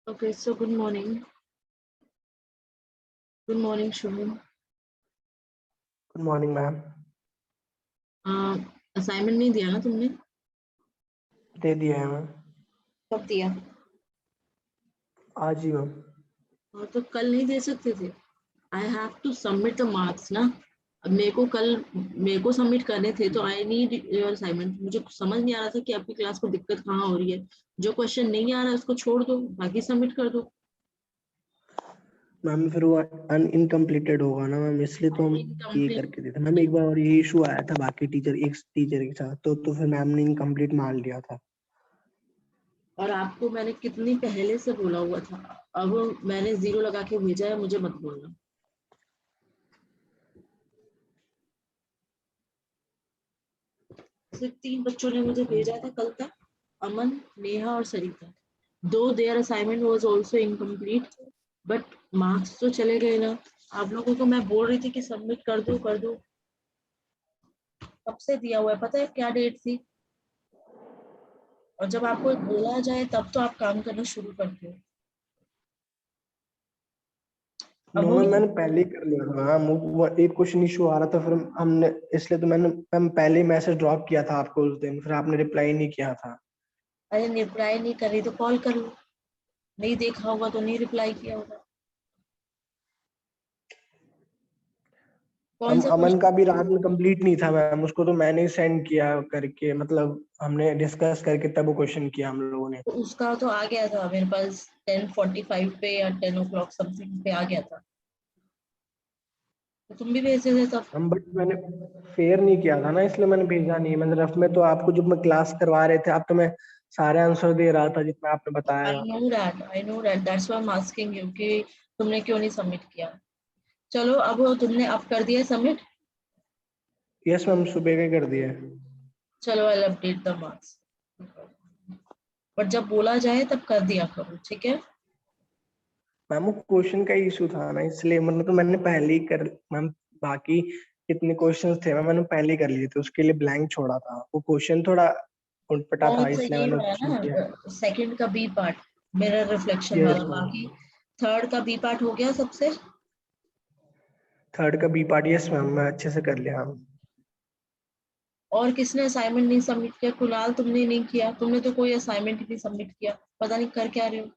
Okay, so good morning. Good morning, Shubham. Good morning ma'am. Assignment नहीं दिया ना तुमने? दे दिया है मैम, कब दिया? आज ही मैम। और तो कल नहीं दे सकते थे? I have to submit the marks ना। अब मेरे को सबमिट करने थे, तो आई नीड योर असाइनमेंट। मुझे समझ नहीं आ रहा था कि आपकी क्लास को दिक्कत कहाँ हो रही है। जो क्वेश्चन नहीं आ रहा है उसको छोड़ दो, बाकी सबमिट कर दो। मैम फिर वो इनकम्प्लीटेड होगा ना मैम, इसलिए तो हम ये इनकम्प्लीट। करके देते मैम। एक बार और ये इशू आया था बाकी एक टीचर के साथ, तो फिर मैम ने इनकम्प्लीट मान लिया था। और आपको मैंने कितनी पहले से बोला हुआ था। अब मैंने 0 लगा के भेजा है, मुझे मत बोलना। सिर्फ 3 बच्चों ने मुझे भेजा था कल तक, अमन, नेहा और Sarita. Though their assignment was also incomplete, but marks तो चले गए ना। आप लोगों को मैं बोल रही थी कि सबमिट कर दो कर दो। कब से दिया हुआ है, पता है क्या डेट थी? और जब आपको बोला जाए तब तो आप काम करना शुरू करते हो। अब नो वो मैम, मैंने पहले ही कर लिया था मैम। वो एक क्वेश्चन इशू आ रहा था, फिर हमने इसलिए तो मैंने मैम पहले ही मैसेज ड्रॉप किया था आपको उस दिन, फिर आपने रिप्लाई नहीं किया था। अरे रिप्लाई नहीं कर रही तो कॉल कर लो। नहीं देखा होगा तो नहीं रिप्लाई किया होगा। कौन हम सा अमन का क्वेश्चन? भी रात में कंप्लीट नहीं था मैम, उसको तो मैंने ही सेंड किया करके, मतलब हमने डिस्कस करके तब वो क्वेश्चन किया हम लोगों ने। तो उसका तो आ गया था मेरे पास 10:45 पे या 10 o'clock समथिंग पे आ गया था। तो तुम भी भेजे थे तब। हम बट मैंने फेयर नहीं किया था ना, इसलिए मैंने भेजा नहीं। मैंने रफ में तो आपको जब मैं क्लास करवा रहे थे, आप तो मैं सारे आंसर दे रहा था जितना आपने बताया। I know that, that's why I am asking you कि तुमने क्यों नहीं सबमिट किया। चलो, अब वो तुमने अब कर दिया सबमिट। यस मैम, सुबह के कर दिए। चलो, I will update the marks. But जब बोला जाए तब कर दिया करो, ठीक है? मैम वो क्वेश्चन का इशू था ना, इसलिए मतलब तो मैंने पहले ही कर मैम। बाकी कितने क्वेश्चंस थे मैम, मैंने पहले ही कर लिए थे, उसके लिए ब्लैंक छोड़ा था। वो क्वेश्चन थोड़ा उटपटा था, कौन सा इसलिए ये मैंने वाला कुछ नहीं किया। ना, सेकंड का B part, mirror reflection yes वाला? मैम। बाकी थर्ड का बी पार्ट हो गया सबसे? थर्ड का बी पार्ट, यस मैम, मैं अच्छे से कर लिया मैम। और किसने असाइनमेंट नहीं सबमिट किया? कुणाल, तुमने नहीं किया? तुमने तो कोई असाइनमेंट नहीं सबमिट किया, पता नहीं कर क्या रहे हो।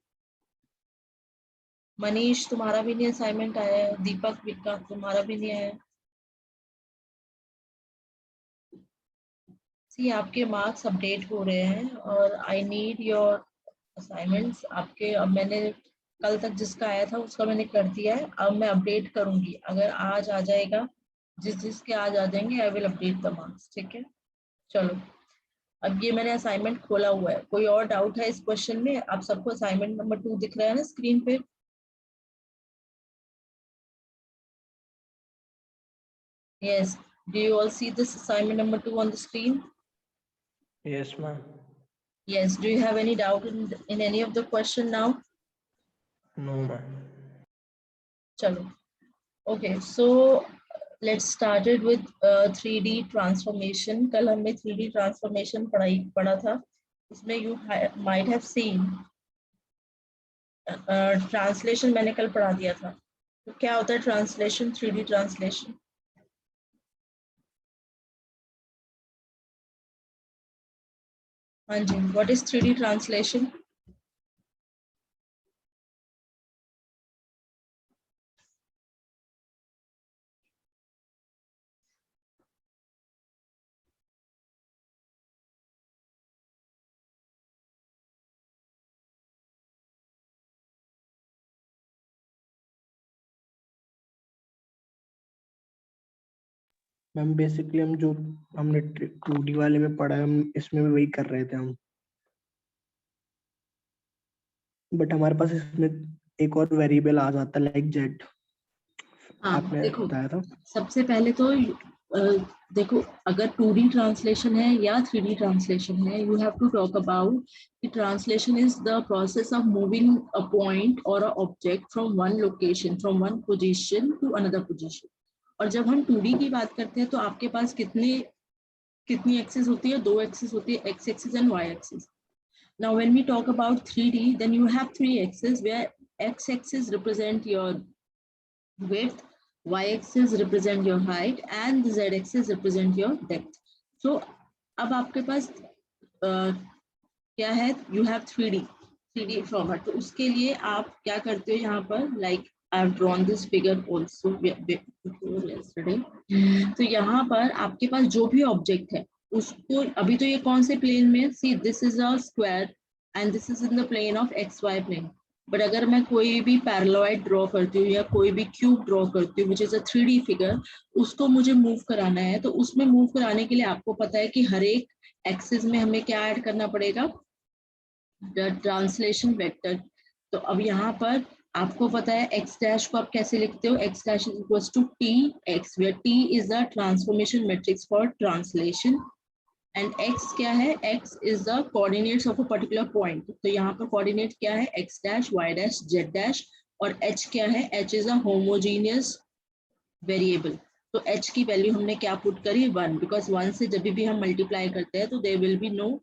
मनीष, तुम्हारा भी नहीं असाइनमेंट आया है। दीपक का तुम्हारा भी नहीं आया है। सी, आपके मार्क्स अपडेट हो रहे हैं और आई नीड योर असाइनमेंट्स आपके। अब मैंने कल तक जिसका आया था उसका मैंने कर दिया है, अब मैं अपडेट करूंगी। अगर आज आ जाएगा, जिसके आज आ जाएंगे, I will update the marks, ठीक है? चलो, अब ये मैंने असाइनमेंट खोला हुआ है। कोई और डाउट है इस क्वेश्चन में? आप सबको असाइनमेंट नंबर 2 दिख रहा है ना स्क्रीन पे? Yes, do you all see this assignment number 2 on the screen? Yes ma'am. Yes, do you have any doubt in any of the question now? No ma'am. Chalo. Okay, so let's start it with 3D transformation. कल हमने 3D transformation पढ़ा था। इसमें you might have seen translation मैंने कल पढ़ा दिया था। तो क्या होता है translation, 3D translation? हाँ जी, what is 3D translation? Ma'am basically हम जो हमने 2D वाले में पढ़ा है, हम इसमें भी वही कर रहे थे हम। बट हमारे पास इसमें एक और वेरिएबल आ जाता है, लाइक जेड। हाँ आपने देखो, बताया था। सबसे पहले तो देखो, अगर 2D ट्रांसलेशन है या 3D ट्रांसलेशन है, you have to talk about कि translation is the process of moving a point or a object from one location, from one position to another position. और जब हम 2D की बात करते हैं तो आपके पास कितनी एक्सिस होती है? 2 एक्सिस होती है, X axis and Y axis. Now, when we talk about 3D, then you have three axes where x-axis represent your width, y-axis represent your height, and the z-axis represent your depth. So, अब आपके पास क्या है? You have 3D format. तो उसके लिए आप क्या करते हो यहाँ पर? Like I've drawn this figure also before yesterday. तो यहाँ पर आपके पास जो भी ऑब्जेक्ट है उसको, अभी तो ये कौन से प्लेन में? See this is a square and this is in the plane of X Y plane. But अगर मैं कोई भी पैरेलॉइड ड्रॉ करती हूँ या कोई भी क्यूब ड्रॉ करती हूँ which is a 3D figure, उसको मुझे मूव कराना है. तो उसमें मूव कराने के लिए आपको पता है कि हर एक एक्सिस में हमें क्या ऐड करना पड़ेगा? The translation vector. तो अब यहाँ पर आपको पता है एक्स डैश को आप कैसे लिखते हो? X dash is equals to T X, where T is the transformation matrix for translation and X क्या है? X is the coordinates of a particular point. तो यहाँ पर कोऑर्डिनेट क्या है? X dash, Y dash, Z dash. और H क्या है? H is a homogeneous variable. तो एच की वैल्यू हमने क्या पुट करी? 1, बिकॉज 1 से जब भी हम मल्टीप्लाई करते हैं तो there will be no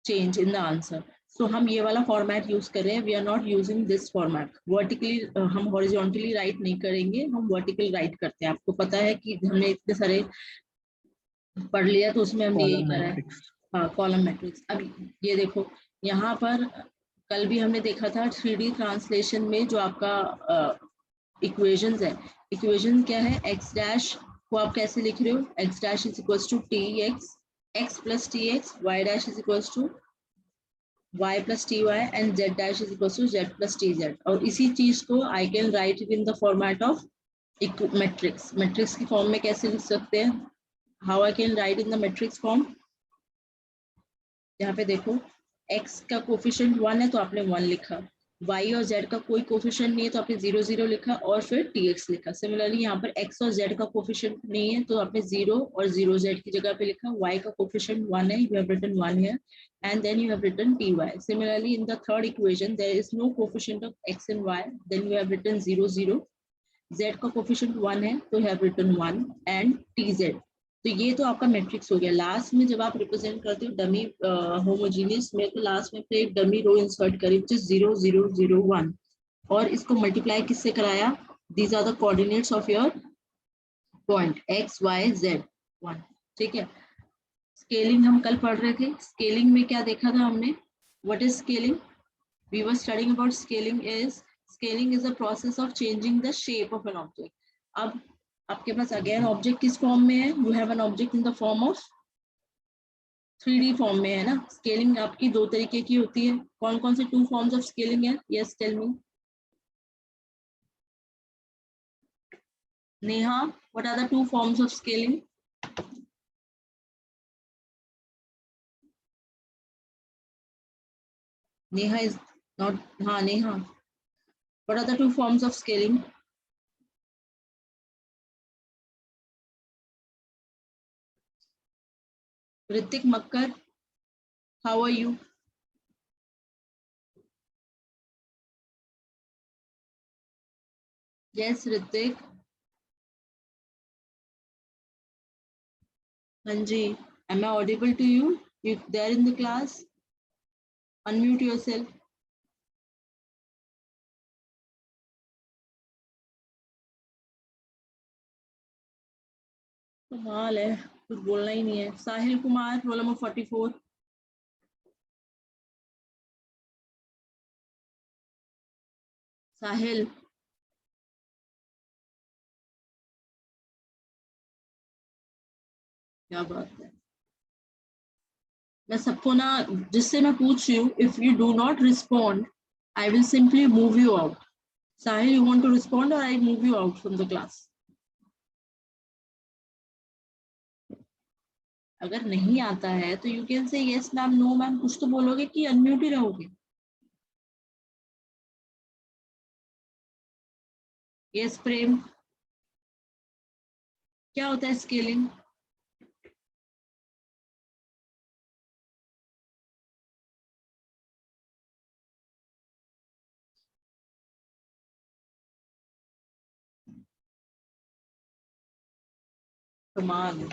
change in the answer. So हम ये वाला फॉर्मेट यूज कर रहे हैं. We are not using this format. Vertically हम हॉरिजॉन्टली राइट नहीं करेंगे, हम वर्टिकल राइट करते हैं. आपको पता है कि हमने इतने सारे पढ़ लिया तो उसमें हमने यही कॉलम करा है. मैट्रिक्स. हाँ, कॉलम मैट्रिक्स. अब ये देखो यहाँ पर कल भी हमने देखा था 3D ट्रांसलेशन में जो आपका इक्वेशंस है. इक्वेशन क्या है? एक्स डैश को आप कैसे लिख रहे हो? X dash is equals to T X, X plus T X, Y dash is equals to y plus ty and z dash is equals to z plus tz. और इसी चीज को I can write it in the format of matrix. Matrix की form में कैसे लिख सकते हैं? How I can write in the matrix form? यहाँ पे देखो x का कोफिशिएंट 1 है तो आपने 1 लिखा, y और z का कोई कोफिशिएंट नहीं है तो आपने 0 0 लिखा और फिर tx लिखा. सिमिलरली यहाँ पर x और z का कोफिशिएंट नहीं है तो आपने 0 और 0 z की जगह पे लिखा. y का कोफिशिएंट 1 है, you have written 1 here and then you have written ty. Similarly in the third equation there is no coefficient of x and y, then you have written 0 0. z का coefficient 1 है तो you have written 1 and tz. तो ये तो आपका matrix हो गया. Last में जब आप रिप्रेजेंट करते हो डमी होमोजीनियस में तो लास्ट में फिर एक डमी रो इंसर्ट करी विच इज 0 0 0 1 और इसको मल्टीप्लाई किससे कराया? These are the coordinates of your point X Y Z 1. ठीक है. स्केलिंग हम कल पढ़ रहे थे. स्केलिंग में क्या देखा था हमने? What is scaling? We were studying about scaling is a process of changing the shape of an object. अब आपके पास अगेन ऑब्जेक्ट किस फॉर्म में है? You have an object in the form of 3D form में है ना. Scaling आपकी दो तरीके की होती है. कौन कौन से 2 फॉर्म्स ऑफ स्केलिंग है? Yes tell me. Neha, what are the 2 forms of scaling? Neha is not. हाँ Neha, what are the 2 forms of scaling? Hrithik Makkar, how are you? Yes Hrithik. हाँ जी. Am I audible to you? You there in the class? Unmute yourself. कमाल है, कुछ बोलना ही नहीं है. Sahil Kumar, roll number 44. साहिल, क्या बात है. मैं सबको ना, जिससे मैं पूछ रही हूँ, if you do not respond I will simply move you out. Sahil, you want to respond or I move you out from the class? अगर नहीं आता है तो you can say yes ma'am, no ma'am, कुछ तो बोलोगे कि अनम्यूट ही रहोगे? यस प्रेम, क्या होता है स्केलिंग? कमाल है.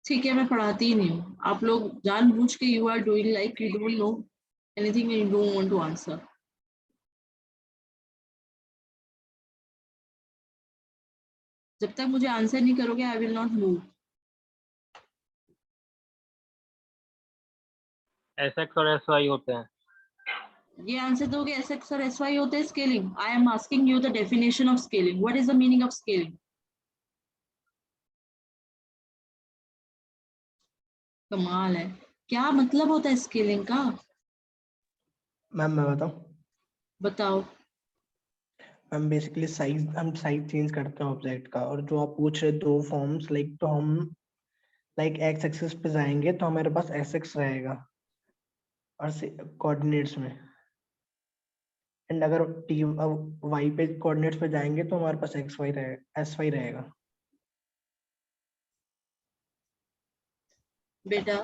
ठीक है, मैं पढ़ाती ही नहीं हूँ, आप लोग जानबूझ के you are doing like you don't know anything and you don't want to answer. जब तक मुझे आंसर नहीं करोगे I will not move. SX और एसवाई होते हैं। ये आंसर दोगे एसएक्स और एसवाई होते हैं scaling. I am asking you the definition of scaling, what is the meaning of scaling? कमाल है, क्या मतलब होता है स्केलिंग का? मैम मैं बताऊं? बताओ। मैम बेसिकली साइज, हम साइज चेंज करते हैं ऑब्जेक्ट का, और जो आप पूछ रहे दो फॉर्म्स लाइक, तो हम लाइक एक्स एक्सिस पे जाएंगे तो हमारे पास एस एक्स रहेगा और कोऑर्डिनेट्स में, एंड अगर टी वाई पे कोऑर्डिनेट्स पे जाएंगे तो हमारे पास एक्स वाई रहेगा, एस वाई रहेगा। बेटा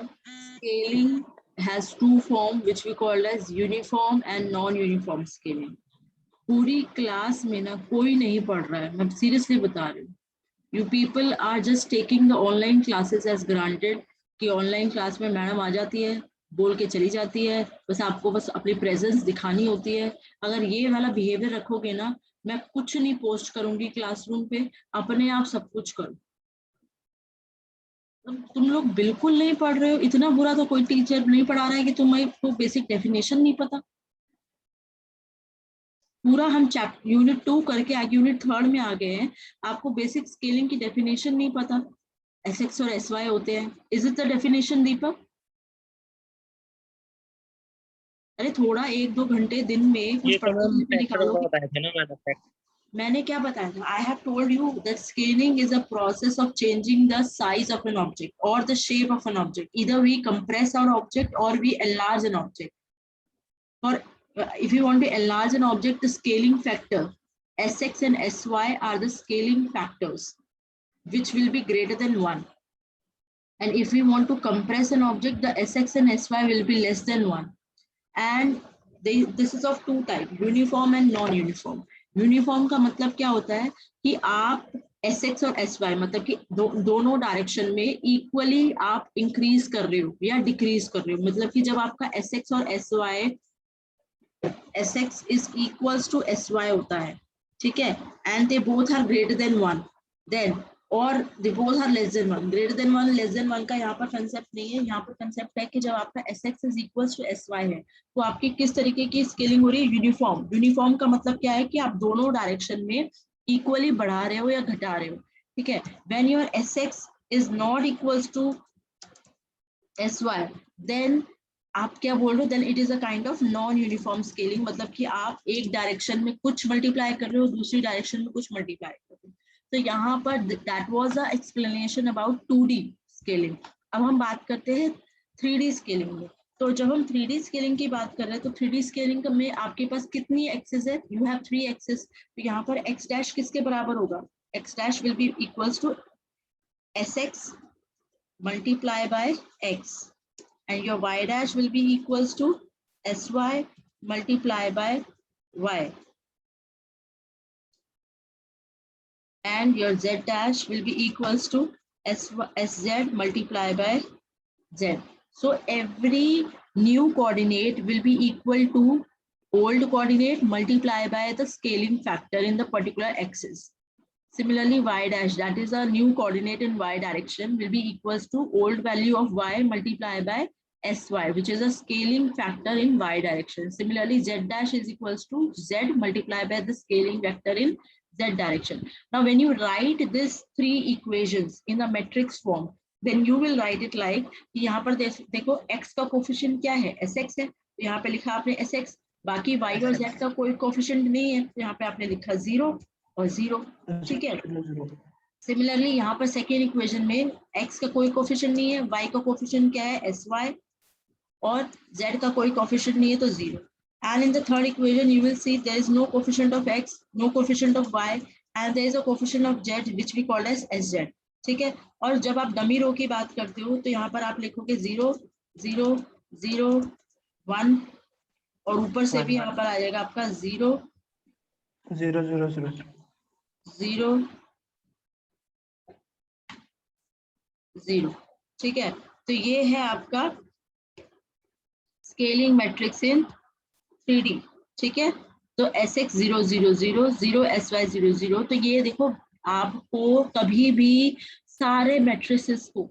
scaling has two form which we call as uniform and non-uniform scaling। पूरी क्लास में ना कोई नहीं पढ़ रहा है, मैं सीरियसली बता रही हूँ। You people are just taking the online classes as granted कि ऑनलाइन क्लास में मैडम आ जाती है, बोल के चली जाती है, बस आपको बस अपनी प्रेजेंस दिखानी होती है। अगर ये वाला बिहेवियर रखोगे ना, मैं कुछ नहीं पोस्ट करूंगी क्लासरूम पे, अपने आप सब कुछ करो। तुम लोग बिल्कुल नहीं पढ़ रहे हो, इतना बुरा तो कोई टीचर नहीं पढ़ा रहा है कि तुम्हें तो बेसिक डेफिनेशन नहीं पता। पूरा हम चैप्टर यूनिट 2 करके आगे यूनिट 3 में आ गए हैं, आपको बेसिक स्केलिंग की डेफिनेशन नहीं पता। एसएक्स और एसवाई होते हैं, इज इट द डेफिनेशन दीपक? अरे थोड़ा 1-2 घंटे दिन में कुछ ये तो मैम पढ़ाई में प्रैक्टिकल में निकालो। बताए थे ना मैंने। मैंने क्या बताया था? I have told you that scaling is a process of changing the size of an object or the shape of an object, either we compress our object or we enlarge an object। or if you want to enlarge an object, the scaling factor Sx and Sy are the scaling factors which will be greater than 1, and if we want to compress an object, the Sx and Sy will be less than 1। and this is of two type, uniform and non-uniform। Uniform का मतलब क्या होता है कि आप Sx और Sy मतलब कि दोनों डायरेक्शन में इक्वली आप इंक्रीज कर रहे हो या डिक्रीज कर रहे हो। मतलब कि जब आपका Sx और Sy Sx is equals to Sy होता है, ठीक है, and they both are greater than 1, then और they both are less than 1। greater than 1 less than 1 का यहाँ पर कंसेप्ट नहीं है, यहाँ पर कंसेप्ट है कि जब आपका Sx is equals to Sy है तो आपकी किस तरीके की स्केलिंग हो रही है? यूनिफॉर्म। यूनिफॉर्म का मतलब क्या है कि आप दोनों डायरेक्शन में इक्वली बढ़ा रहे हो या घटा रहे हो, ठीक है। when your Sx is not equals to Sy, then आप क्या बोल रहे हो? Then it is a kind of non uniform scaling. मतलब कि आप एक डायरेक्शन में कुछ मल्टीप्लाई कर रहे हो, दूसरी डायरेक्शन में कुछ मल्टीप्लाई कर रहे हो। तो यहाँ पर that was a explanation about 2D scaling. अब हम बात करते हैं 3D स्केलिंग में। तो जब हम 3D स्केलिंग की बात कर रहे हैं तो 3D स्केलिंग में आपके पास कितनी एक्सेस है? You have 3 axes. तो यहाँ पर एक्स डैश किसके बराबर होगा? X dash will be equals to Sx multiply by x, and your y dash will be equals to Sy multiply by y, and your z dash will be equals to Sz multiply by z। So every new coordinate will be equal to old coordinate multiply by the scaling factor in the particular axis। Similarly, y dash, that is a new coordinate in y direction, will be equals to old value of y multiplied by Sy, which is a scaling factor in y direction। Similarly, z dash is equals to z multiplied by the scaling factor in z direction। Now, when you write these three equations in the matrix form, then you will write it like कि यहाँ पर देखो x का coefficient क्या है? Sx है, तो यहाँ पे लिखा आपने Sx। बाकी y और z का कोई कोफिशिएंट नहीं है, तो यहाँ पे आपने लिखा 0 और 0, ठीक है। सिमिलरली यहाँ पर सेकेंड इक्वेशन में x का कोई कोफिशिएंट नहीं है, y का कोफिशिएंट क्या है? Sy, और z का कोई कोफिशिएंट नहीं है तो 0। And in the third equation you will see there is no coefficient of x, no coefficient of y, and there is a coefficient of z which we call as Sz, ठीक है। और जब आप dummy रो की बात करते हो तो यहाँ पर आप लिखोगे 0 0 0 1, और ऊपर से भी यहाँ पर आ जाएगा आपका 0 0 0 0 0 0, ठीक है, तो ये है आपका स्केलिंग मैट्रिक्स इन 3D। ठीक है, तो SX 0 0 0 0 SY 0 0। तो ये देखो, आपको कभी भी सारे मैट्रिसेस को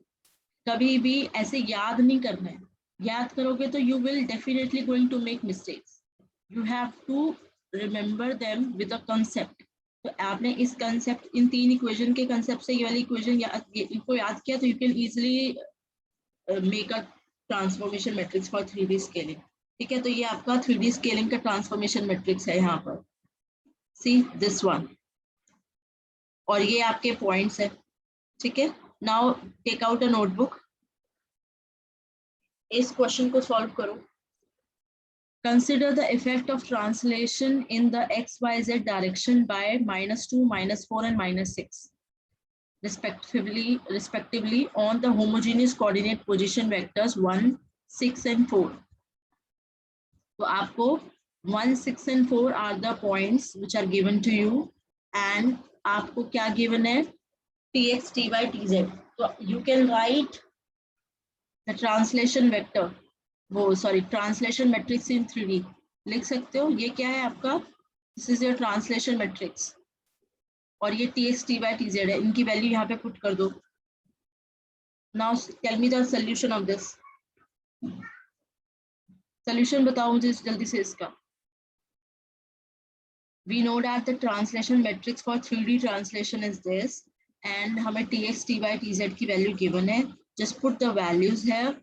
कभी भी ऐसे याद नहीं करना है। याद करोगे तो you will definitely going to make mistakes. You have to remember them with a concept. तो आपने इस कंसेप्ट, इन 3 इक्वेशन के कंसेप्ट से ये वाली इक्वेशन इनको याद किया तो you can easily make a transformation matrix for 3D scaling. ठीक है, तो ये आपका 3D स्केलिंग का ट्रांसफॉर्मेशन मैट्रिक्स है यहाँ पर, सी दिस वन, और ये आपके पॉइंट्स है। ठीक है, now take out a notebook, इस क्वेश्चन को सॉल्व करो। Consider the effect of translation in the XYZ direction by -2, -4 and -6 respectively on the homogeneous coordinate position vectors 1, 6 and 4. तो आपको 1, 6 and 4 are the points which are given to you, and आपको क्या given है, Tx, Ty, Tz. तो you can write the translation vector, translation matrix in 3D लिख सकते हो। ये क्या है आपका, this is your translation matrix, और ये Tx, Ty, Tz है, इनकी वैल्यू यहाँ पे पुट कर दो। Now tell me the solution of this. Solution बताओ मुझे जल्दी से इसका। We know that the translation matrix for 3D translation is this, and हमें Tx, Ty, Tz की वैल्यू given है। Just put the values here,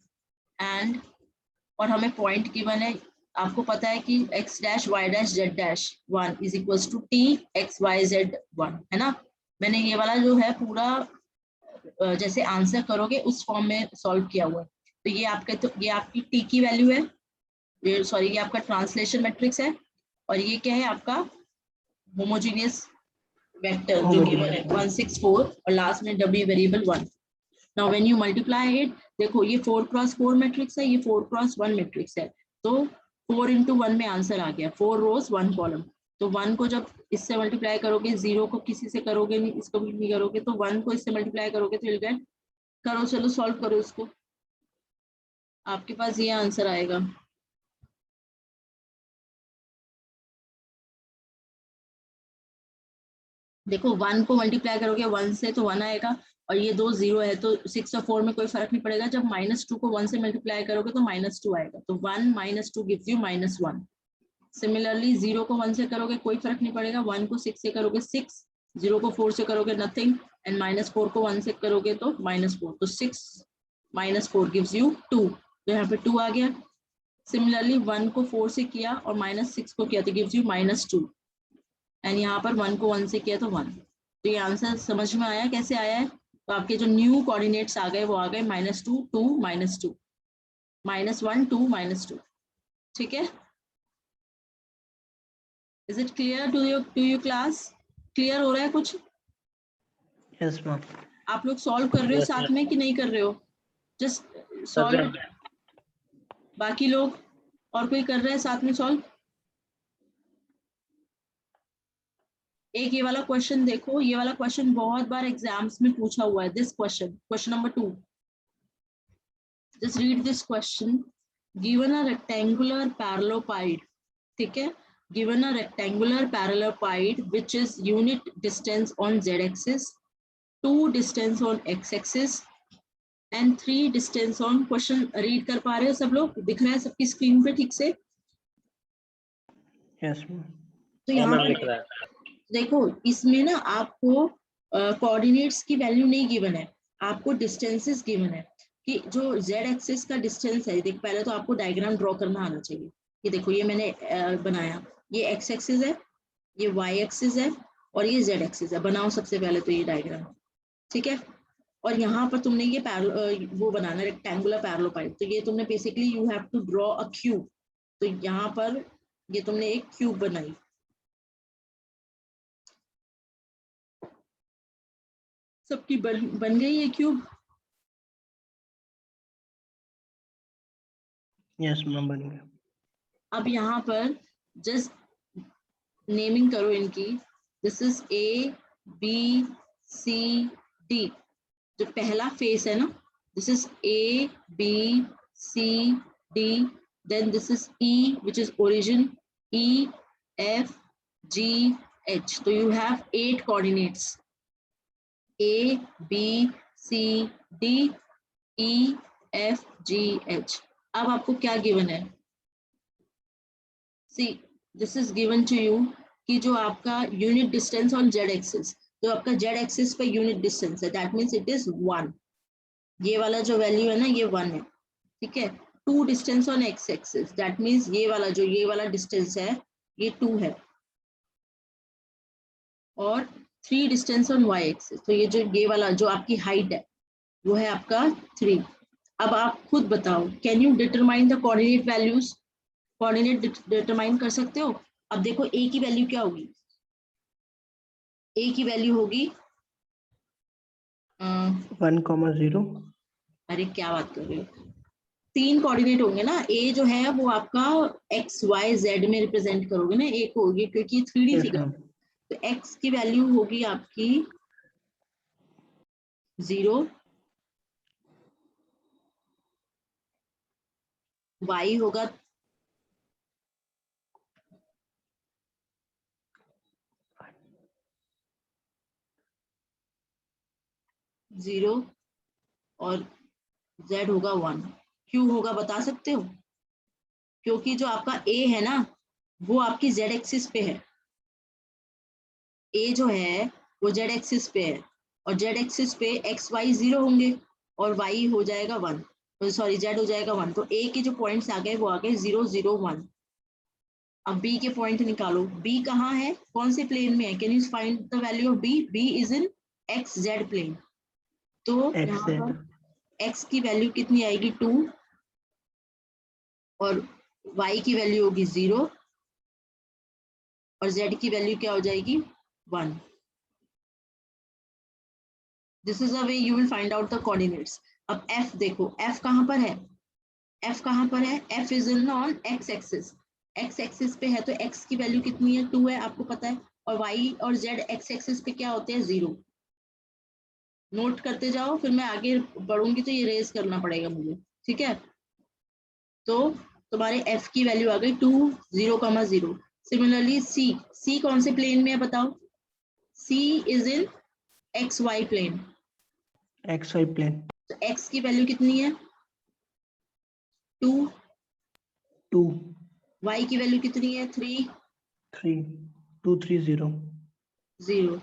and और हमें point given है। आपको पता है कि x dash y dash z dash 1 is equals to t x y z 1, है ना। मैंने ये वाला जो है पूरा जैसे आंसर करोगे उस फॉर्म में सॉल्व किया हुआ है। तो ये आपके, तो ये आपकी t की वैल्यू है, ये आपका ट्रांसलेशन मैट्रिक्स है, और ये क्या है आपका होमोजेनियस वेक्टर जो गिवन है 1, 6, 4, और लास्ट में w variable 1। Now when you multiply it, देखो ये 4x4 मैट्रिक्स है, ये 4x1 मैट्रिक्स है, तो 4 into 1 में आंसर आ गया, 4 रोज 1 कॉलम। तो 1 को जब इससे मल्टीप्लाई करोगे, 0 को किसी से करोगे नहीं, इसको भी नहीं करोगे, तो 1 को इससे मल्टीप्लाई करोगे तो विल गेट, करो चलो सॉल्व करो इसको, आपके पास ये आंसर आएगा। देखो 1 को मल्टीप्लाई करोगे 1 से तो 1 आएगा, और ये 2 0 है, तो 6 और 4 में कोई फर्क नहीं पड़ेगा। जब -2 को 1 से मल्टीप्लाई करोगे तो -2 आएगा, तो 1 - 2 गिव्स यू -1। सिमिलरली 0 को 1 से करोगे कोई फर्क नहीं पड़ेगा, 1 को 6 से करोगे 6, 0 को 4 से करोगे नथिंग, एंड -4 को 1 से करोगे तो -4, तो 6 - 4 गिव्स यू 2, तो यहाँ पे 2 आ गया। सिमिलरली 1 को 4 से किया और -6 को किया तो गिव्स यू -2, एंड यहाँ पर 1 को 1 से किया तो 1। तो ये आंसर समझ में आया कैसे आया है। तो आपके जो न्यू कोऑर्डिनेट्स आ गए वो आ गए -2, 2, -2, -1, 2, -2। ठीक है, is it clear to you class? Clear हो रहा है कुछ? Yes ma'am. आप लोग सॉल्व कर रहे हो साथ में कि नहीं कर रहे हो? जस्ट सॉल्व, बाकी लोग और कोई कर रहे हैं साथ में सॉल्व? एक ये वाला क्वेश्चन देखो, ये वाला क्वेश्चन बहुत बार एग्जाम्स में पूछा हुआ है। This question number 2, just read this question. Given a rectangular parallelepiped, ठीक है, given a rectangular parallelepiped which is unit distance on z axis, 2 distance on x axis and 3 distance on, question read कर पा रहे हो सब लोग? दिख रहा है सबकी स्क्रीन पे ठीक से? Yes ma'am. तो यहाँ पर देखो, इसमें ना आपको कोऑर्डिनेट्स की वैल्यू नहीं गिवन है, आपको डिस्टेंसेस गिवन है कि जो z एक्सिस का डिस्टेंस है। देख, पहले तो आपको डायग्राम ड्रॉ करना आना चाहिए। ये देखो, ये मैंने बनाया, ये x एक्सिस है, ये y एक्सिस है, और ये z एक्सिस है। बनाओ सबसे पहले तो ये डायग्राम, ठीक है। और यहाँ पर तुमने ये वो बनाना रेक्टेंगुलर पैरेललोपाइड, तो ये तुमने basically you have to draw a cube. तो यहाँ पर ये तुमने एक क्यूब बनाई, सबकी बन गई है क्यूब? यस मैम, बन गया। अब यहाँ पर जस्ट नेमिंग करो इनकी। This is A, B, C, D। जो पहला फेस है ना, This is A, B, C, D. Then this is E, which is origin. E, F, G, H. So you have 8 coordinates. A, B, C, D, E, F, G, H. अब आपको क्या given है? See, this is given to you कि जो आपका unit distance on Z axis, जो आपका Z axis पे यूनिट डिस्टेंस है, दैट मीन्स इट इज 1. ये वाला जो वैल्यू है ना, ये 1 है, ठीक है. 2 distance on x axis, that means ये वाला डिस्टेंस है, ये 2 है. और 3 डिस्टेंस ऑन वाई एक्सिस, तो ये वाला जो आपकी हाइट है वो है आपका 3. अब आप खुद बताओ, can you determine the coordinate values? Coordinate determine कर सकते हो? अब देखो ए की वैल्यू क्या होगी? ए की वैल्यू होगी 1,0. अरे क्या बात कर रहे हो? 3 कोऑर्डिनेट होंगे ना. ए जो है वो आपका एक्स वाई जेड में रिप्रेजेंट करोगे ना, ए को होगी, क्योंकि 3D फिगर. तो एक्स की वैल्यू होगी आपकी 0, वाई होगा 0 और z होगा 1. क्यों होगा बता सकते हो? क्योंकि जो आपका a है ना, वो आपकी z एक्सिस पे है. a जो है वो z एक्सिस पे है, और z एक्सिस पे x y 0 होंगे और y हो जाएगा 1, सॉरी z हो जाएगा 1. तो a के जो पॉइंट्स आ गए वो आ गए 0, 0, 1. अब b के पॉइंट निकालो. b कहाँ है, कौन से प्लेन में है? Can you find the value of b? b is in X Z plane. तो यहाँ पर x की वैल्यू कितनी आएगी? 2, और y की वैल्यू होगी 0, और z की वैल्यू क्या हो जाएगी? 1. This is a way you will find out the coordinates. अब f देखो, f कहाँ पर है? f कहाँ पर है? f is in on x axis. x axis पे है, तो x की वैल्यू कितनी है? 2 है, आपको पता है. और y और z x एक्सिस पे क्या होते हैं? 0. नोट करते जाओ, फिर मैं आगे बढ़ूंगी तो ये रेज करना पड़ेगा मुझे, ठीक है. तो तुम्हारे f की वैल्यू आ गई 2, 0, 0. सिमिलरली c कौन से प्लेन में है बताओ? c is in X Y plane. XY plane. तो x की वैल्यू कितनी है? 2. 2, y की वैल्यू कितनी है? 3, 3, 2, 3, 0. 0.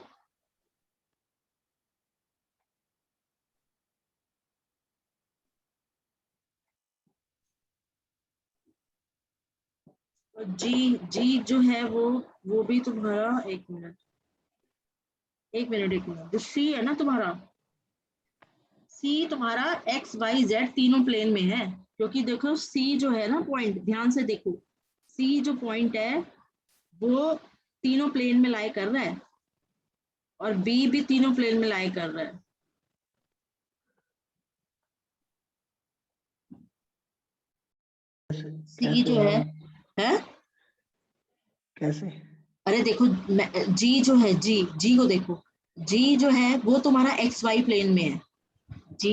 और g जो है वो भी तुम्हारा, एक मिनट, जो c है ना तुम्हारा, c तुम्हारा x y z तीनों प्लेन में है. क्योंकि देखो c जो है ना पॉइंट, ध्यान से देखो, c जो पॉइंट है वो तीनों प्लेन में लाई कर रहा है, और b भी तीनों प्लेन में लाई कर रहा है. c जो है कैसे? अरे देखो, g जो है, g को देखो, g जो है वो तुम्हारा एक्स वाई प्लेन में है. g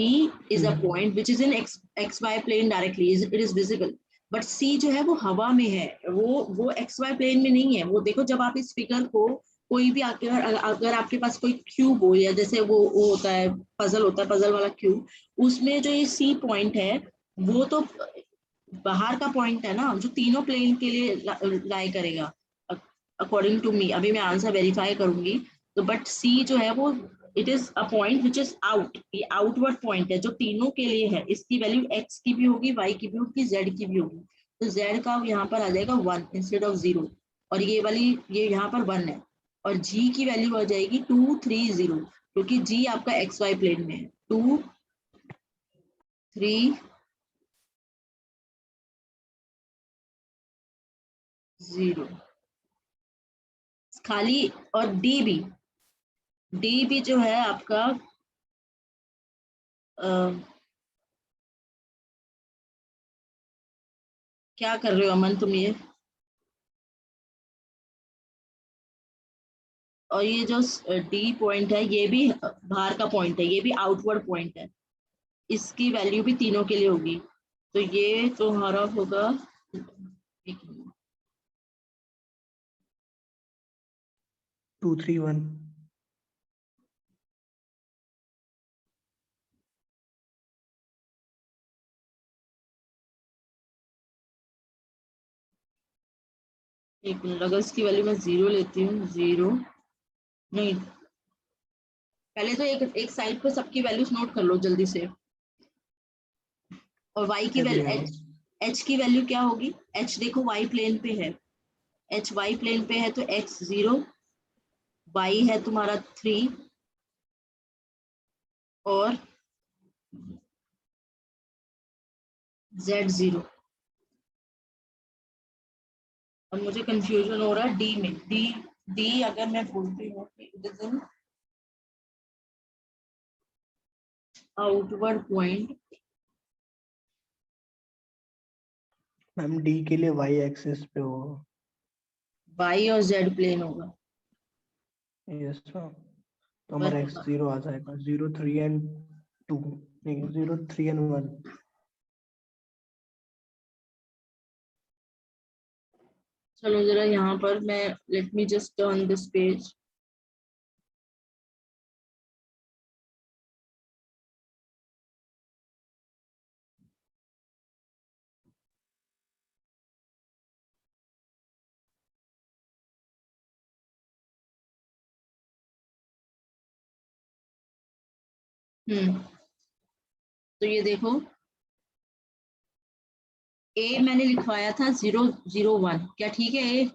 is a point which is in xy plane directly, it is visible. But c जो है वो हवा में है, वो xy प्लेन में नहीं है. वो देखो, जब आप इस फिगर को कोई भी अगर आपके पास कोई क्यूब हो, या जैसे वो होता है पजल, होता है पजल वाला क्यूब, उसमें जो ये c पॉइंट है वो तो बाहर का पॉइंट है ना, जो तीनों प्लेन के लिए लाई करेगा अकॉर्डिंग टू मी. अभी मैं आंसर वेरीफाई करूंगी. तो बट सी जो है वो it is a point which is out, ये आउटवर्ड पॉइंट है जो तीनों के लिए है. इसकी वैल्यू x की भी होगी, y की भी होगी, z की भी होगी. तो z का यहाँ पर आ जाएगा 1 इंस्टेड ऑफ 0, और ये वाली ये यहाँ पर 1 है. और g की वैल्यू आ जाएगी 2, 3, 0, क्योंकि g आपका xy प्लेन में है. 2, 3, 0 खाली. और डी भी जो है आपका क्या कर रहे हो अमन तुम ये? और ये जो डी पॉइंट है ये भी बाहर का पॉइंट है, ये भी आउटवर्ड पॉइंट है. इसकी वैल्यू भी तीनों के लिए होगी। तो ये तो हमारा होगा 231। एक मिनट, अगर इसकी वैल्यू मैं 0 लेती हूँ, 0 नहीं, पहले तो एक साइड पे सबकी वैल्यूज नोट कर लो जल्दी से। और y की वैल्यू h की वैल्यू क्या होगी? h देखो y प्लेन पे है, h y प्लेन पे है तो x 0, y है तुम्हारा 3 और z 0। अब मुझे कंफ्यूजन हो रहा है d में, d अगर मैं बोलती हूँ कि it is an outward point, ma'am D के लिए y एक्सिस पे होगा। y और z प्लेन होगा। यस मैम, तो बस हमारा x 0 आ जाएगा, 0 3 एंड 2, नहीं 0 3 एंड 1। चलो जरा यहाँ पर मैं, let me just turn this page. तो ये देखो, ए मैंने लिखवाया था 001, क्या ठीक है?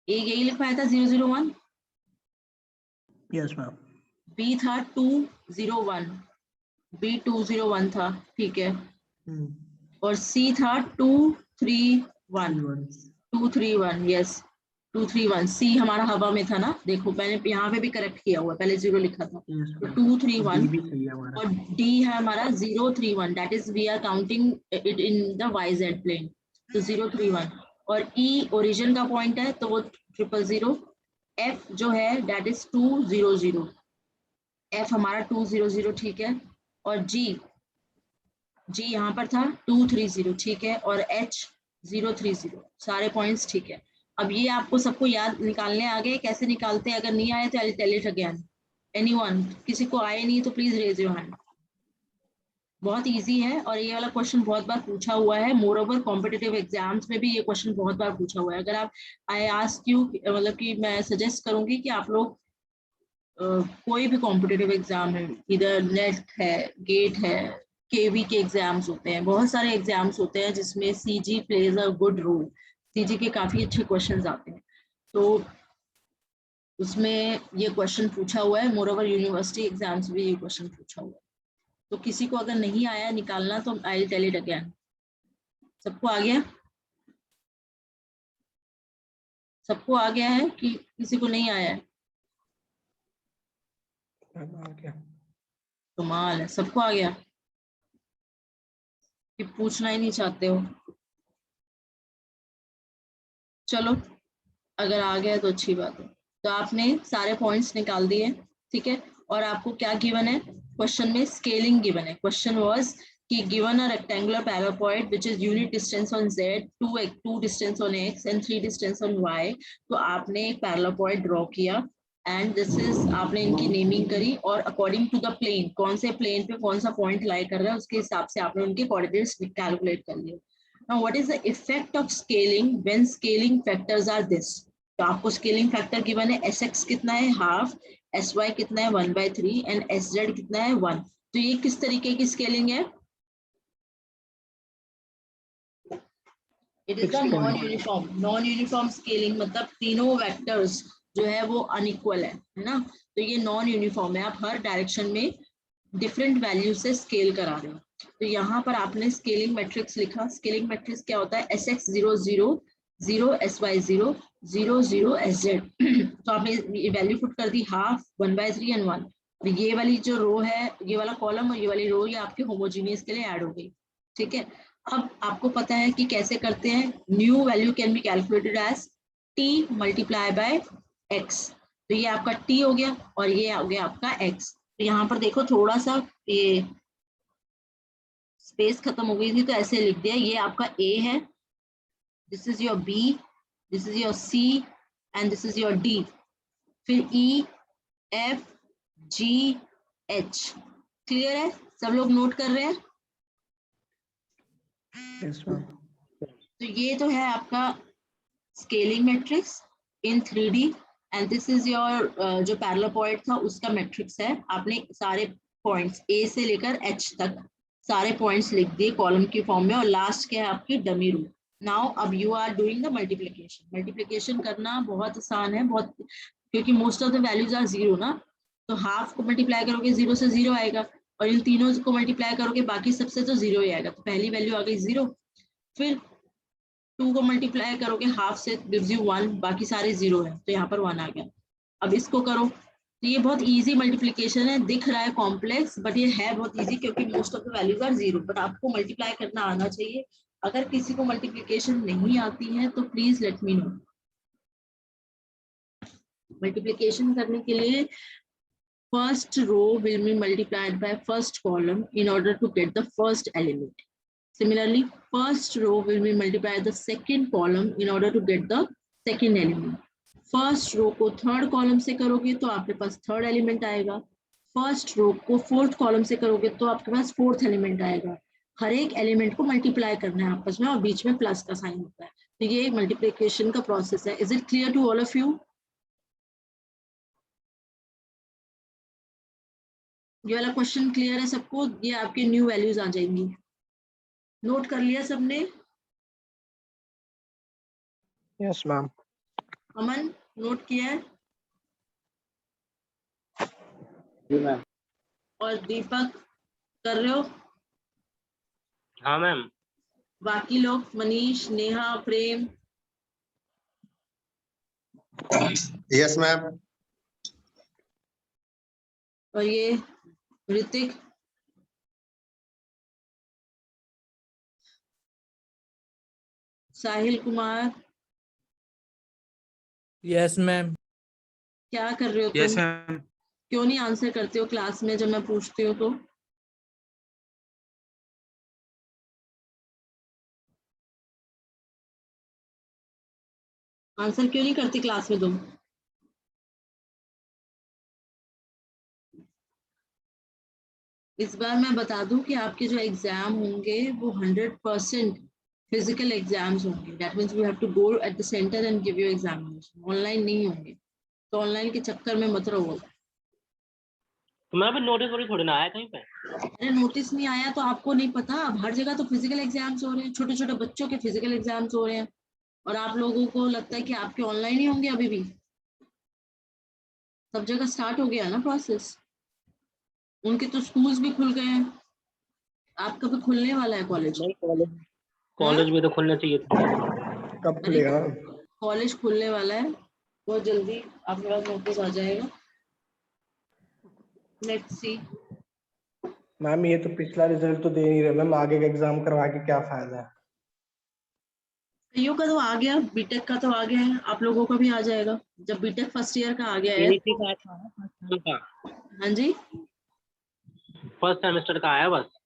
ए यही लिखवाया था 001। Yes ma'am. बी था 201, बी 201 था, ठीक है। और सी था 231, 231, यस 231। सी हमारा हवा में था ना, देखो मैंने यहाँ पे भी करेक्ट किया हुआ है, पहले 0 लिखा था। तो 231 और डी है हमारा 031, that is we are counting it in the Y Z plane. तो 031 और ई ओरिजिन का पॉइंट है तो वो 000। एफ जो है दैट इज 200, एफ हमारा 200, ठीक है। और जी यहाँ पर था 230, ठीक है। और एच 030, सारे पॉइंट्स ठीक है। अब ये आपको सबको याद निकालने आ गए, कैसे निकालते हैं? अगर नहीं आए तो I tell it again. Anyone, किसी को आए नहीं तो प्लीज रेज योर हैंड। बहुत इजी है और ये वाला क्वेश्चन बहुत बार पूछा हुआ है। मोर ओवर कॉम्पिटिटिव एग्जाम्स में भी ये क्वेश्चन बहुत बार पूछा हुआ है। अगर आप, आई आस्क यू, मतलब कि मैं सजेस्ट करूंगी कि आप लोग कोई भी कॉम्पिटिटिव एग्जाम है, इधर नेट है, गेट है, केवी के एग्जाम्स होते हैं, बहुत सारे एग्जाम्स होते हैं जिसमें CG plays a good role. CG के काफी अच्छे क्वेश्चंस आते हैं, तो उसमें ये क्वेश्चन पूछा हुआ है। मोर ओवर यूनिवर्सिटी एग्जाम्स में ये क्वेश्चन पूछा हुआ है। तो किसी को अगर नहीं आया निकालना तो I will tell it again. सबको आ गया? सबको आ गया है कि किसी को नहीं आया है? कमाल है, सबको आ गया कि पूछना ही नहीं चाहते हो। चलो, अगर आ गया तो अच्छी बात है। तो आपने सारे पॉइंट्स निकाल दिए, ठीक है। और आपको क्या गिवन है क्वेश्चन में? स्केलिंग गिवन है। क्वेश्चन वाज कि given a rectangular parallelepiped which is unit distance on z, 2 distance on x and 3 distance on y। तो आपने एक पैरापॉइड ड्रॉ किया एंड दिस इज, आपने इनकी नेमिंग करी और अकॉर्डिंग टू द प्लेन, कौन से प्लेन पे कौन सा पॉइंट लाई कर रहा है उसके हिसाब से आपने उनके कोऑर्डिनेट्स कैलकुलेट कर लिए। Now what is the effect of scaling when scaling factors are this? तो आपको स्केलिंग फैक्टर गिवन है, एस एक्स कितना है हाफ, एस वाई कितना है 1/3 एंड एस जेड कितना है 1। तो ये किस तरीके की स्केलिंग है? It is the non uniform scaling, मतलब तीनों वेक्टर्स जो है वो अनइक्वल है ना। तो ये नॉन यूनिफॉर्म है, आप हर डायरेक्शन में डिफरेंट वैल्यू से स्केल करा रहे हो। तो यहाँ पर आपने स्केलिंग मैट्रिक्स लिखा। स्केलिंग मैट्रिक्स क्या होता है? S X 0 0 0, S Y 0 0 0, S Z. तो आपने ये वैल्यू पुट कर दी, हाफ 1/3 एंड 1। तो ये वाली जो रो है, ये वाला कॉलम और ये वाली रो, ये आपके होमोजीनियस के लिए ऐड हो गई, ठीक है। अब आपको पता है कि कैसे करते हैं। New value can be calculated as t multiply by x। तो ये आपका t हो गया और ये हो गया आपका x। तो यहाँ पर देखो थोड़ा सा ये स्पेस खत्म हो गई थी तो ऐसे लिख दिया, ये आपका ए है, this is your B, this is your C and this is your D, फिर E F G H. Clear है? सब लोग नोट कर रहे हैं? Yes ma'am. तो ये तो है आपका scaling matrix in 3D and this is your जो पैरेलल पॉइंट था उसका मैट्रिक्स है। आपने सारे पॉइंट्स ए से लेकर एच तक सारे पॉइंट्स लिख दिए कॉलम की फॉर्म में, और लास्ट के है आपकी डमी रूट। नाउ अब you are doing the multiplication. Multiplication करना बहुत आसान है, बहुत, क्योंकि most of the values are zero ना, तो हाफ को मल्टीप्लाई करोगे जीरो से जीरो आएगा, और इन तीनों को मल्टीप्लाई करोगे बाकी सबसे तो जीरो ही आएगा, तो पहली वैल्यू आ गई जीरो। फिर 2 को मल्टीप्लाई करोगे हाफ से, गिव्स यू 1, बाकी सारे जीरो है तो यहाँ पर 1 आ गया। अब इसको करो, तो ये बहुत इजी मल्टीप्लिकेशन है, दिख रहा है कॉम्प्लेक्स बट ये है बहुत इजी, क्योंकि most of the values are zero, but आपको मल्टीप्लाई करना आना चाहिए। अगर किसी को मल्टीप्लिकेशन नहीं आती है तो please let me know. Multiplication करने के लिए first row will be multiplied by first column in order to get the first element. Similarly, first row will be multiplied by the second column in order to get the second element. First row को third column से करोगे तो आपके पास third element आएगा। First row को fourth column से करोगे तो आपके पास fourth element आएगा। हर एक element को multiply करना है आपस में, और बीच में प्लस का साइन होता है। तो ये multiplication का process है। Is it clear to all of you? ये वाला क्वेश्चन क्लियर है सबको? ये आपकी न्यू वैल्यूज आ जाएंगी। नोट कर लिया सबने? Yes ma'am. अमन नोट किया है? जी मैम। और दीपक कर रहे हो? हाँ मैम। बाकी लोग मनीष, नेहा, प्रेम? Yes ma'am. और ये ऋतिक? साहिल कुमार? Yes ma'am. क्या कर रहे हो यस तुम? मैम। क्यों नहीं आंसर करते हो क्लास में जब मैं पूछती हूँ तो? आंसर क्यों नहीं करती क्लास में तुम? इस बार मैं बता दूं कि आपके जो एग्जाम होंगे वो 100% फिजिकल एग्जाम्स होंगे। That means we have to go at the centre and give you examination. Online नहीं होंगे, तो ऑनलाइन के चक्कर में मत रहो। तो मैं अभी नोटिस थोड़ी ना आया कहीं पे। अरे नोटिस नहीं आया तो आपको नहीं पता? अब हर जगह तो फिजिकल एग्जाम्स हो रहे हैं, छोटे छोटे बच्चों के फिजिकल एग्जाम्स हो रहे हैं, और आप लोगों को लगता है कि आपके ऑनलाइन ही होंगे। अभी भी सब जगह स्टार्ट हो गया ना प्रोसेस। उनके तो स्कूल्स भी खुल गए हैं, आपका भी खुलने वाला है कॉलेज। नहीं, कॉलेज भी तो खुलना चाहिए था। कब खुलेगा? कॉलेज खुलने वाला है बहुत जल्दी, आपके पास नोटिस आ जाएगा। Let's see. मैम ये तो पिछला रिजल्ट तो दे नहीं रहे मैम, आगे का एग्जाम करवा के क्या फायदा है? कईयों का तो आ गया, बीटेक का तो आ गया है, आप लोगों का भी आ जाएगा जब बीटेक फर्स्ट ईयर का आ गया है। इसी का था ना फर्स्ट सेम का। हाँ जी, फर्स्ट सेमेस्टर का आया बस।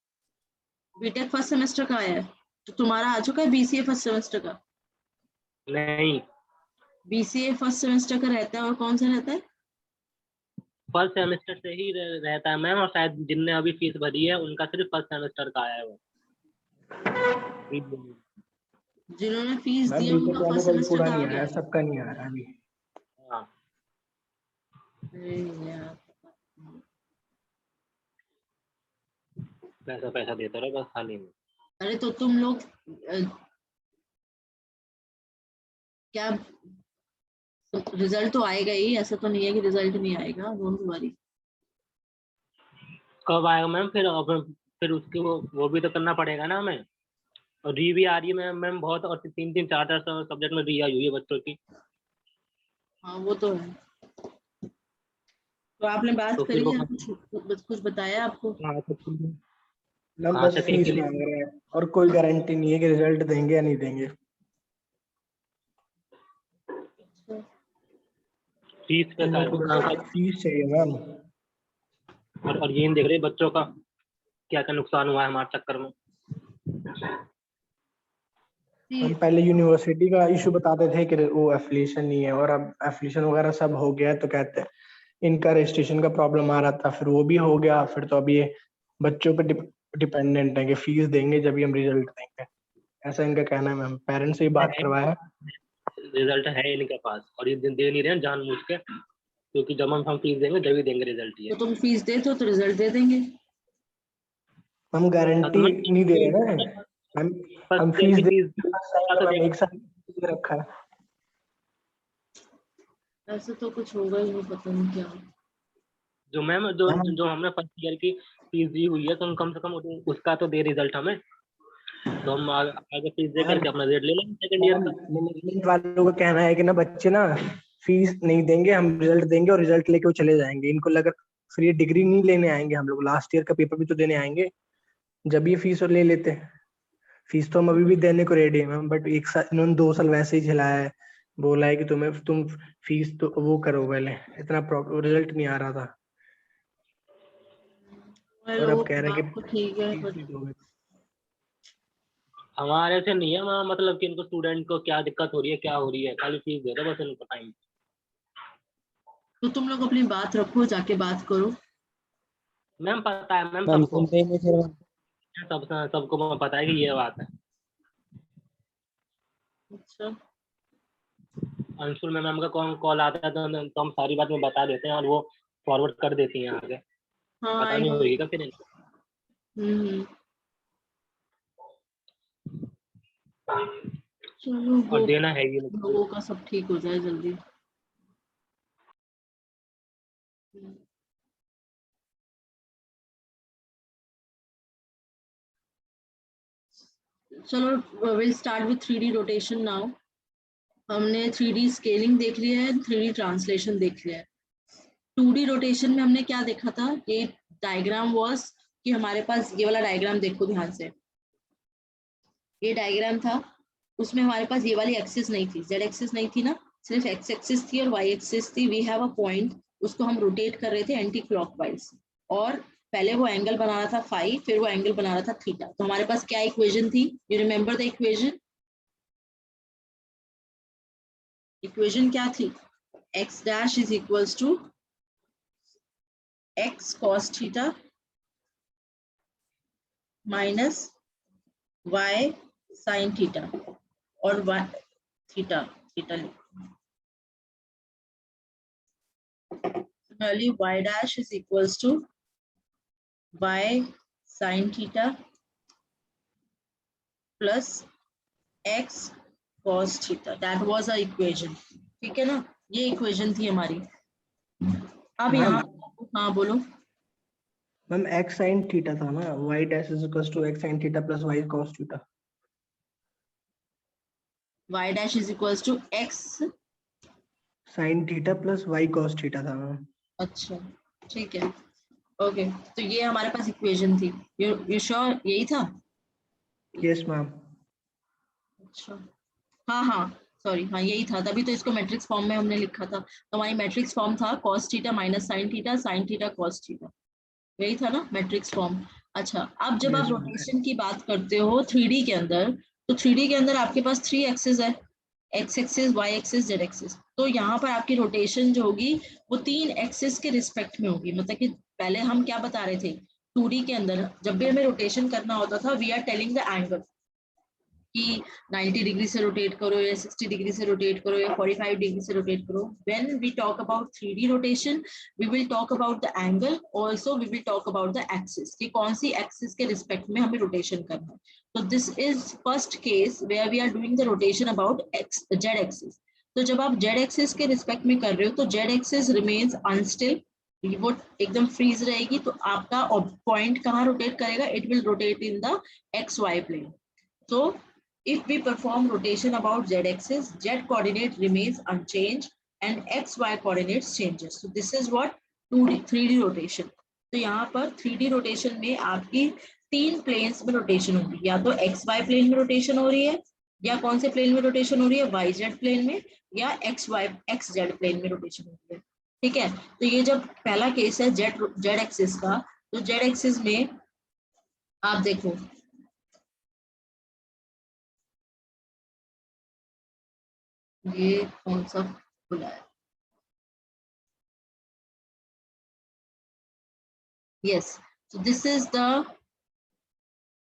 बीटेक फर्स्ट सेमेस्टर का आया है, तो तुम्हारा आ चुका है बीसीए फर्स्ट सेमेस्टर का? नहीं, बीसीए फर्स्ट सेमेस्टर का रहता है, और कौन सा रहता है? फर्स्ट सेमेस्टर से ही रहता है मैम, और शायद जिनने अभी फीस भरी है उनका सिर्फ फर्स्ट सेमेस्टर का आया है वो। जिन्होंने फीस दी मैम है बीटेक उनका वालों फर्स्ट का भी सेमेस्टर पूरा का आ नहीं गया आया, है। सबका नहीं आया अभी। हाँ, अरे यार, पैसा पैसा देते रहो बस खाली में। अरे तो तुम लोग क्या, रिजल्ट तो आएगा ही, ऐसा तो नहीं है कि रिजल्ट नहीं आएगा। Don't worry. कब आएगा मैम? फिर उसके वो भी तो करना पड़ेगा ना हमें। और री भी आ रही है मैम बहुत, और 3 4 सब्जेक्ट में री आई हुई है बच्चों की। हाँ वो तो है। तो आपने बात तो फिर करी वो है, कुछ बताया आपको? मैम हाँ बस तो फीस मांग रहे हैं, और कोई गारंटी नहीं है कि रिजल्ट देंगे या नहीं देंगे। फीस पे फीस चाहिए मैम। और ये नहीं देख रहे बच्चों का क्या क्या नुकसान हुआ है हमारे चक्कर में। हम पहले यूनिवर्सिटी का इशू बताते थे कि वो एफिलिएशन नहीं है, और अब एफिलिएशन वगैरह सब हो गया है, तो कहते हैं इनका रजिस्ट्रेशन का प्रॉब्लम आ रहा था, फिर वो भी हो गया, फिर तो अब ये बच्चों पे डिपेंडेंट है कि फीस देंगे जब भी हम रिजल्ट देंगे, ऐसा इनका कहना है। मैम पेरेंट्स से ही बात करवाया, रिजल्ट है इनके पास और ये दे नहीं रहे हैं जानबूझ के, क्योंकि जब हम फीस देंगे जब ही देंगे रिजल्ट। ये तो तुम फीस दे तो रिजल्ट दे देंगे। हम गारंटी नहीं दे रहे ना मैम, हम फीस दे एक साल रखा है। ऐसे तो कुछ होगा ही नहीं, पता नहीं क्या। जो मैम जो हमने फर्स्ट ईयर की फीस दी हुई है, तो हम कम से कम उसका तो दे रिजल्ट हमें, तो हम आगे फीस दे करके अपना रेट ले लेंगे सेकंड ईयर का। मैनेजमेंट वालों का कहना है कि ना बच्चे ना फीस नहीं देंगे, हम रिजल्ट देंगे और रिजल्ट लेके वो चले जाएंगे, इनको लगा फिर ये डिग्री नहीं लेने आएंगे, हम लोग लास्ट ईयर का पेपर भी तो देने आएंगे जब ये फीस और ले लेते हैं। फीस तो हम अभी भी देने को रेडी है मैम, बट एक साल इन्होंने 2 साल वैसे ही झेलाया है, बोला है कि तुम फीस तो वो करो, पहले इतना रिजल्ट नहीं आ रहा था, और अब कह रहे हैं कि ठीक है, हमारे से नहीं है मतलब कि इनको स्टूडेंट को क्या दिक्कत हो रही है, क्या हो रही है, खाली फीस दे दो बस इनको टाइम। तो तुम लोग अपनी बात रखो, जाके बात करो। मैम पता है मैम सबको, सबको पता है कि ये बात है। अच्छा, अंशुल मैम का कॉल आता है तो हम सारी बात में बता देते हैं और वो फॉरवर्ड कर देती हैं आगे। हाँ, पता नहीं होगी क्या फिर। चलो, और देना है ये लोगों का सब ठीक हो जाए जल्दी। चलो, will start with 3D rotation now. हमने 3D स्केलिंग देख लिया है, 3D ट्रांसलेशन देख लिया है। 2D रोटेशन में हमने क्या देखा था, ये डायग्राम वाज कि हमारे पास ये वाला डायग्राम देखो ध्यान से, ये डायग्राम था, उसमें हमारे पास ये वाली एक्सिस नहीं थी, जेड एक्सिस नहीं थी ना, सिर्फ एक्स एक्सिस थी और वाई एक्सिस थी। वी हैव अ पॉइंट, उसको हम रोटेट कर रहे थे एंटी क्लॉकवाइज, और पहले वो एंगल बना रहा था फाई, फिर वो एंगल बना रहा था थीटा। तो हमारे पास क्या इक्वेशन थी, you remember the equation? Equation क्या थी, x dash is equals to x cos theta minus y sine theta, और y theta similarly y dash is equals to y sin theta plus x cos theta. That was our equation. ठीक है ना, ये equation थी हमारी। अब यहाँ हाँ बोलो मैम, x sin थीटा था ना, y dash is equals to x sin theta plus y cos theta. y dash is equals to x sin theta plus y cos theta था मैम। अच्छा, ठीक है, ओके। तो ये हमारे पास इक्वेशन थी, यू श्योर यही था? Yes ma'am. अच्छा, हाँ सॉरी, हाँ यही था, तभी तो इसको मैट्रिक्स फॉर्म में हमने लिखा था। तो हमारी मैट्रिक्स फॉर्म था cos theta minus sin theta cos theta, यही था ना मैट्रिक्स फॉर्म। अच्छा, अब जब आप रोटेशन की बात करते हो 3D के अंदर, तो 3D के अंदर आपके पास 3 एक्सिस है, X axis, Y axis, Z axis. तो यहाँ पर आपकी रोटेशन जो होगी वो 3 एक्सिस के रिस्पेक्ट में होगी। मतलब कि पहले हम क्या बता रहे थे, 2D के अंदर जब भी हमें रोटेशन करना होता था, we are telling the angle कि 90 डिग्री से रोटेट करो या 60 डिग्री से रोटेट करो या 45 डिग्री से रोटेट करो। When we talk about 3D rotation, we will talk about the angle, also we will talk about the axis कि कौन सी axis के रिस्पेक्ट में हमें रोटेशन करना है। तो this is first case where we are doing the rotation about z axis। तो जब आप z axis के रिस्पेक्ट में कर रहे हो तो z axis remains unstill, वो एकदम फ्रीज रहेगी। तो आपका पॉइंट कहाँ रोटेट करेगा, it will rotate in the xy plane। So if we perform rotation about z-axis, z coordinate remains unchanged and xy coordinates changes. So this is what 3D rotation। तो यहाँ पर 3D rotation में आपकी 3 planes में rotation होगी, या तो xy plane में rotation हो रही है, या कौन से plane में rotation हो रही है, yz plane में, या xz plane में rotation हो रही है। ठीक है, तो ये जब पहला केस है z axis का, तो z axis में आप देखो ये कौन सा खुला है? Yes, so this is the,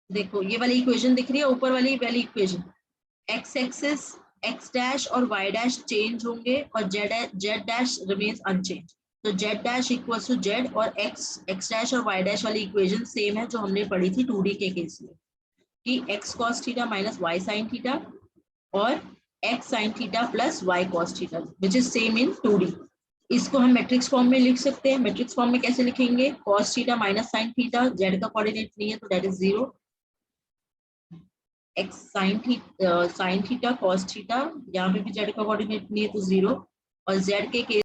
देखो ये वाली इक्वेशन दिख रही है, ऊपर वाली equation, X axis X dash और वाई डैश चेंज होंगे और जेड डैश रिमेन्स अनचेंज। तो Z dash equals to Z और एक्स डैश और वाई डैश वाली इक्वेशन सेम है जो हमने पढ़ी थी 2D के केस में, कि x cos theta minus y sine theta और x sine theta plus y cos theta which is same in 2D। इसको हम मैट्रिक्स फॉर्म में लिख सकते हैं। मैट्रिक्स फॉर्म में कैसे लिखेंगे? Cos theta minus sine theta, Z का कोऑर्डिनेट नहीं है तो that is 0, x sine theta cos theta, यहाँ पे भी जेड का कोऑर्डिनेट नहीं है तो 0, और जेड के केस